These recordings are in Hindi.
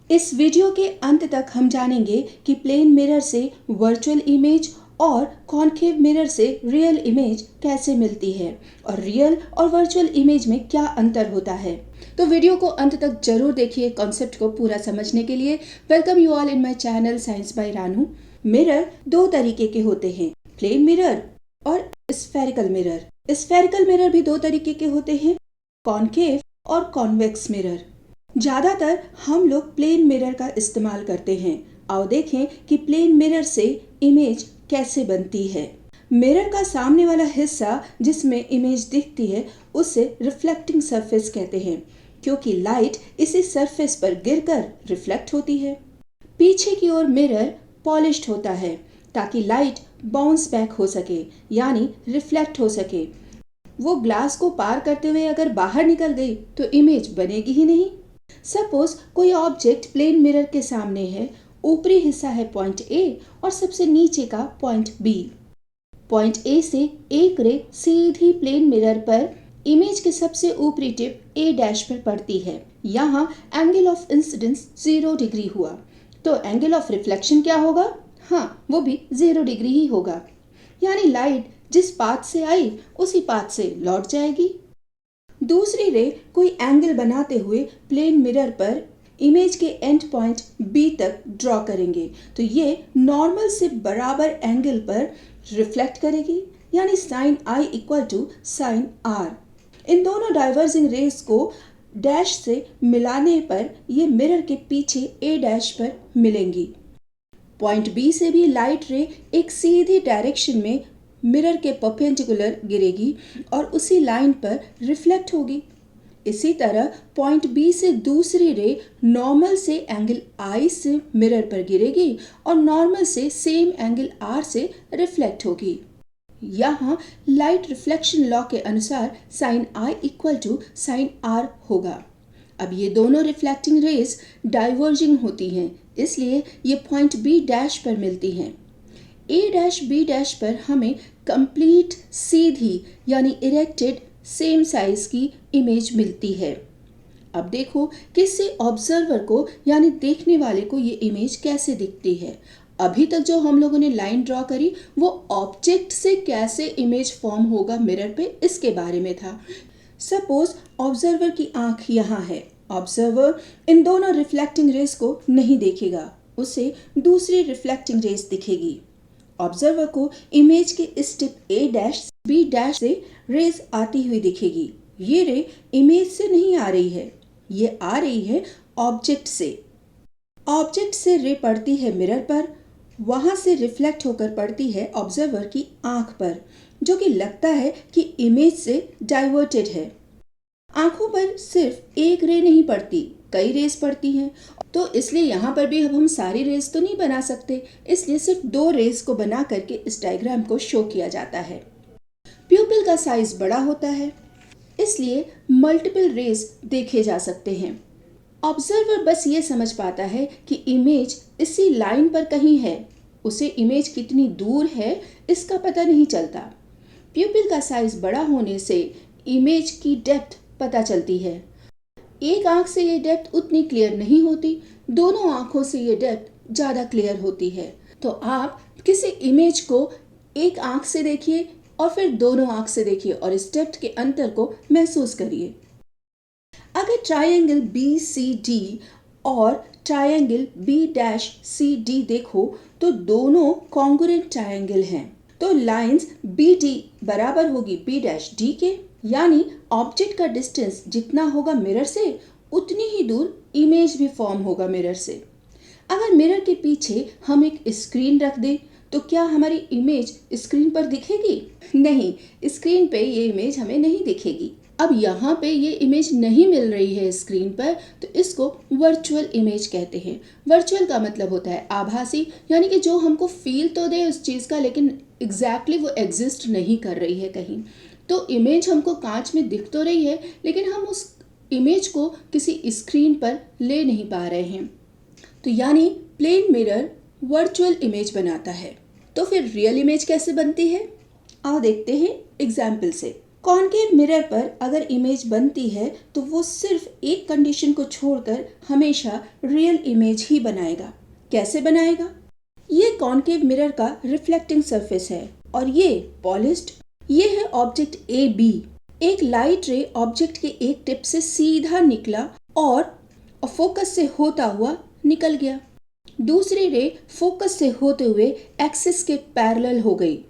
इस वीडियो के अंत तक हम जानेंगे कि प्लेन मिरर से वर्चुअल इमेज और कॉन्केव मिरर से रियल इमेज कैसे मिलती है और रियल और वर्चुअल इमेज में क्या अंतर होता है। तो वीडियो को अंत तक जरूर देखिए कॉन्सेप्ट को पूरा समझने के लिए। Welcome you all in my channel science by Ranu. Mirror दो तरीके के होते हैं, प्लेन मिरर और स्फेरिकल मिरर। स्फेरिकल मिरर भी दो तरीके के होते हैं, कॉन्केव और कॉन्वेक्स मिरर। ज़्यादातर हम लोग प्लेन मिरर का इस्तेमाल करते हैं। आओ देखें कि प्लेन मिरर से इमेज कैसे बनती है। मिरर का सामने वाला हिस्सा जिसमें इमेज दिखती है उसे रिफ्लेक्टिंग सरफेस कहते हैं, क्योंकि लाइट इसी सरफेस पर गिरकर रिफ्लेक्ट होती है। पीछे की ओर मिरर पॉलिश्ड होता है ताकि लाइट बाउंस बैक हो सके, यानी रिफ्लेक्ट हो सके। वो ग्लास को पार करते हुए अगर बाहर निकल गई तो इमेज बनेगी ही नहीं। सपोज कोई ऑब्जेक्ट प्लेन मिरर के सामने है, ऊपरी हिस्सा है पॉइंट ए और सबसे नीचे का पॉइंट बी। पॉइंट ए से एक रे सीधी प्लेन मिरर पर इमेज के सबसे ऊपरी टिप ए डैश पर पड़ती है। यहाँ एंगल ऑफ इंसिडेंस 0 डिग्री हुआ, तो एंगल ऑफ रिफ्लेक्शन क्या होगा? हाँ, वो भी 0 डिग्री ही होगा, यानी लाइट जिस पाथ से आई उसी पाथ से लौट जाएगी। दूसरी रे कोई एंगल बनाते हुए प्लेन मिरर पर इमेज के एंड पॉइंट बी तक ड्रॉ करेंगे, तो ये नॉर्मल से बराबर एंगल पर रिफ्लेक्ट करेगी, यानी sine i equal to sine r. इन दोनों डाइवर्जिंग रेस को डैश से मिलाने पर ये मिरर के पीछे ए डैश पर मिलेंगी। पॉइंट बी से भी लाइट रे एक सीधी डायरेक्शन में मिरर के परपेंडिकुलर गिरेगी और उसी लाइन पर रिफ्लेक्ट होगी। इसी तरह पॉइंट बी से दूसरी रे नॉर्मल से एंगल आई से मिरर पर गिरेगी और नॉर्मल से सेम एंगल आर से रिफ्लेक्ट होगी। यहाँ लाइट रिफ्लेक्शन लॉ के अनुसार sine i equal to sine r होगा। अब ये दोनों रिफ्लेक्टिंग रेज डाइवर्जिंग होती हैं, इसलिए ये पॉइंट बी डैश पर मिलती हैं। ए डैश बी डैश पर हमें कंप्लीट सीधी यानी इरेक्टेड सेम साइज की इमेज मिलती है। अब देखो कि इससे ऑब्जर्वर को यानी देखने वाले को ये इमेज कैसे दिखती है। अभी तक जो हम लोगों ने लाइन ड्रॉ करी वो ऑब्जेक्ट से कैसे इमेज फॉर्म होगा मिरर पे, इसके बारे में था। सपोज ऑब्जर्वर की आंख यहाँ है। ऑब्जर्वर इन दोनों रिफ्लेक्टिंग रेज को नहीं देखेगा, उसे दूसरी रिफ्लेक्टिंग रेज दिखेगी। ऑब्जर्वर को इमेज के इस टिप ए डैश बी डैश से रेज आती हुई दिखेगी। ये रे इमेज से नहीं आ रही है, ये आ रही है ऑब्जेक्ट से। ऑब्जेक्ट से रे पड़ती है मिरर पर, वहां से रिफ्लेक्ट होकर पड़ती है ऑब्जर्वर की आंख पर, जो कि लगता है कि इमेज से डाइवर्टेड है। आंखों पर सिर्फ एक रे नहीं पड़ती, कई रेस पड़ती हैं, तो इसलिए यहाँ पर भी अब हम सारी रेस तो नहीं बना सकते, इसलिए सिर्फ 2 रेस को बना करके इस डायग्राम को शो किया जाता है। प्यूपिल का साइज बड़ा होता है, इसलिए मल्टीपल रेस देखे जा सकते हैं। ऑब्जर्वर बस ये समझ पाता है कि इमेज इसी लाइन पर कहीं है, उसे इमेज कितनी दूर है इसका पता नहीं चलता। प्यूपिल का साइज बड़ा होने से इमेज की डेप्थ पता चलती है। एक आंख से ये डेप्थ उतनी क्लियर नहीं होती, दोनों आंखों से ये डेप्थ ज़्यादा क्लियर होती है। तो आप किसी इमेज को एक आंख से देखिए और फिर दोनों आंख से देखिए और इस डेप्थ के अंतर को महसूस करिए। अगर ट्रायंगल बी सी डी और triangle B dash C D देखो तो दोनों कॉन्ग्रुएंट ट्रायंगल हैं, तो लाइंस बी डी बराबर होगी बी डैश डी के, यानी ऑब्जेक्ट का डिस्टेंस जितना होगा मिरर से उतनी ही दूर इमेज भी फॉर्म होगा मिरर से। अगर मिरर के पीछे हम एक स्क्रीन रख दें तो क्या हमारी इमेज स्क्रीन पर दिखेगी? नहीं, स्क्रीन पे ये इमेज हमें नहीं दिखेगी। अब यहाँ पे ये इमेज नहीं मिल रही है स्क्रीन पर, तो इसको वर्चुअल इमेज कहते हैं। वर्चुअल का मतलब होता है आभासी, यानी कि जो हमको फील तो दे उस चीज़ का, लेकिन एग्जैक्टली वो एग्जिस्ट नहीं कर रही है कहीं। तो इमेज हमको कांच में दिख तो रही है, लेकिन हम उस इमेज को किसी स्क्रीन पर ले नहीं पा रहे हैं। तो यानी प्लेन मिरर वर्चुअल इमेज बनाता है। तो फिर रियल इमेज कैसे बनती है? आओ देखते हैं एग्जाम्पल से। कॉनकेव मिरर पर अगर इमेज बनती है तो वो सिर्फ एक कंडीशन को छोड़कर हमेशा रियल इमेज ही बनाएगा। कैसे बनाएगा? ये कॉनकेव मिरर का रिफ्लेक्टिंग सरफेस है और ये पॉलिश्ड। ये है ऑब्जेक्ट ए बी। एक लाइट रे ऑब्जेक्ट के एक टिप से सीधा निकला और फोकस से होता हुआ निकल गया। दूसरी रे फोकस से होते हुए एक्सिस के पैरेलल हो गई।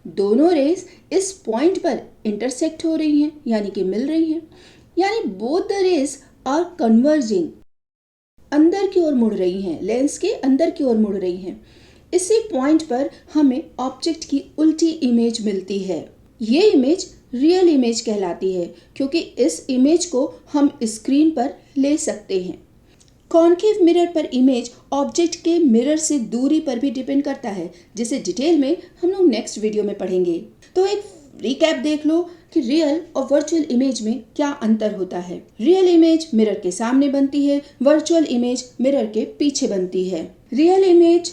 दोनों रेस इस पॉइंट पर इंटरसेक्ट हो रही हैं, यानी कि मिल रही हैं, यानी both the rays are converging, अंदर की ओर मुड़ रही हैं, लेंस के अंदर की ओर मुड़ रही हैं। इसी पॉइंट पर हमें ऑब्जेक्ट की उल्टी इमेज मिलती है। ये इमेज रियल इमेज कहलाती है क्योंकि इस इमेज को हम स्क्रीन पर ले सकते हैं। कॉनकेव मिरर पर इमेज ऑब्जेक्ट के मिरर से दूरी पर भी डिपेंड करता है, जिसे डिटेल में हम लोग नेक्स्ट वीडियो में पढ़ेंगे। तो एक रिकैप देख लो कि रियल और वर्चुअल इमेज में क्या अंतर होता है। रियल इमेज मिरर के सामने बनती है, वर्चुअल इमेज मिरर के पीछे बनती है। रियल इमेज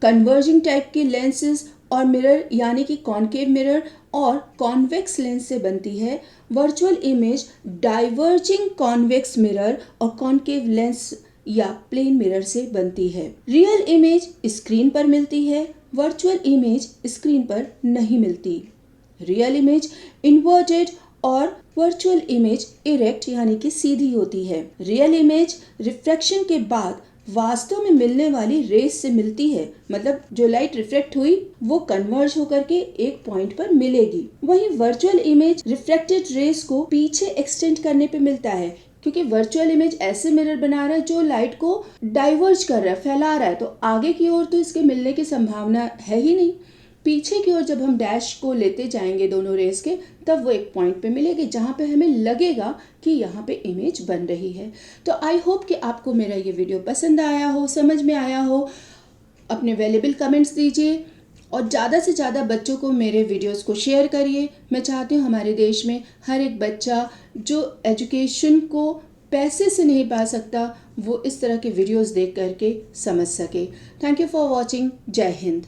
कन्वर्जिंग टाइप के लेंसेज और मिरर यानी कि कॉनकेव मिरर और कॉन्वेक्स लेंस से बनती है। Virtual image diverging convex mirror और कॉनकेव लेंस या प्लेन मिरर से बनती है। रियल इमेज स्क्रीन पर मिलती है, वर्चुअल इमेज स्क्रीन पर नहीं मिलती। रियल इमेज इन्वर्टेड और वर्चुअल इमेज इरेक्ट यानी कि सीधी होती है। रियल इमेज रिफ्रैक्शन के बाद वास्तव में मिलने वाली रेस से मिलती है, मतलब जो लाइट रिफ्लेक्ट हुई वो कन्वर्ज होकर के एक पॉइंट पर मिलेगी। वहीं वर्चुअल इमेज रिफ्लेक्टेड रेस को पीछे एक्सटेंड करने पे मिलता है, क्योंकि वर्चुअल इमेज ऐसे मिरर बना रहा है जो लाइट को डाइवर्ज कर रहा है, फैला रहा है, तो आगे की ओर तो इसके मिलने की संभावना है ही नहीं। पीछे की ओर जब हम डैश को लेते जाएंगे दोनों रेस के, तब वो एक पॉइंट पे मिलेगी जहाँ पे हमें लगेगा कि यहाँ पे इमेज बन रही है। तो आई होप कि आपको मेरा ये वीडियो पसंद आया हो, समझ में आया हो। अपने वैल्यूएबल कमेंट्स दीजिए और ज़्यादा से ज़्यादा बच्चों को मेरे वीडियोस को शेयर करिए। मैं चाहती हूँ हमारे देश में हर एक बच्चा जो एजुकेशन को पैसे से नहीं पा सकता, वो इस तरह के वीडियोस देख करके समझ सके। Thank you for watching. जय हिंद।